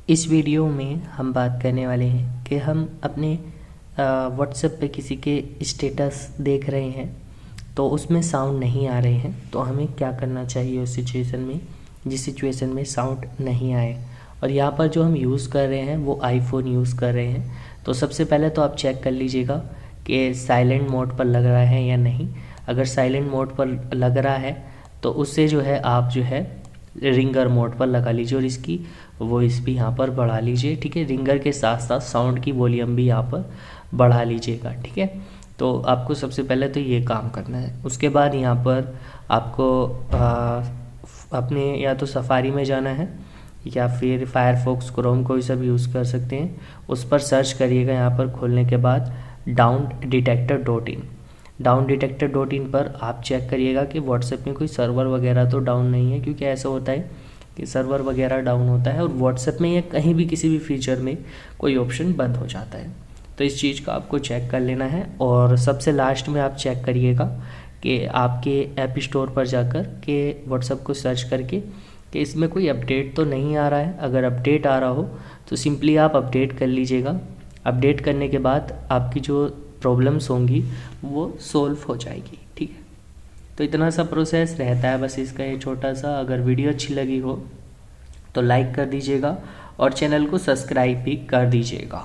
इस वीडियो में हम बात करने वाले हैं कि हम अपने व्हाट्सएप पे किसी के स्टेटस देख रहे हैं तो उसमें साउंड नहीं आ रहे हैं, तो हमें क्या करना चाहिए उस सिचुएशन में, जिस सिचुएशन में साउंड नहीं आए। और यहाँ पर जो हम यूज़ कर रहे हैं वो आईफोन यूज़ कर रहे हैं। तो सबसे पहले तो आप चेक कर लीजिएगा कि साइलेंट मोड पर लग रहा है या नहीं। अगर साइलेंट मोड पर लग रहा है तो उससे जो है आप जो है रिंगर मोड पर लगा लीजिए और इसकी वॉइस भी यहाँ पर बढ़ा लीजिए। ठीक है, रिंगर के साथ साथ साउंड की वॉल्यूम भी यहाँ पर बढ़ा लीजिएगा। ठीक है, तो आपको सबसे पहले तो ये काम करना है। उसके बाद यहाँ पर आपको अपने या तो सफारी में जाना है या फिर फायरफॉक्स, क्रोम, कोई सा भी यूज़ कर सकते हैं। उस पर सर्च करिएगा। यहाँ पर खोलने के बाद downdetector.in downdetector.in पर आप चेक करिएगा कि व्हाट्सएप में कोई सर्वर वगैरह तो डाउन नहीं है, क्योंकि ऐसा होता है कि सर्वर वगैरह डाउन होता है और व्हाट्सएप में या कहीं भी किसी भी फीचर में कोई ऑप्शन बंद हो जाता है। तो इस चीज़ का आपको चेक कर लेना है। और सबसे लास्ट में आप चेक करिएगा कि आपके ऐप स्टोर पर जाकर के व्हाट्सएप को सर्च करके कि इसमें कोई अपडेट तो नहीं आ रहा है। अगर अपडेट आ रहा हो तो सिंपली आप अपडेट कर लीजिएगा। अपडेट करने के बाद आपकी जो प्रॉब्लम्स होंगी वो सॉल्व हो जाएगी। ठीक है, तो इतना सा प्रोसेस रहता है बस इसका, ये छोटा सा। अगर वीडियो अच्छी लगी हो तो लाइक कर दीजिएगा और चैनल को सब्सक्राइब भी कर दीजिएगा।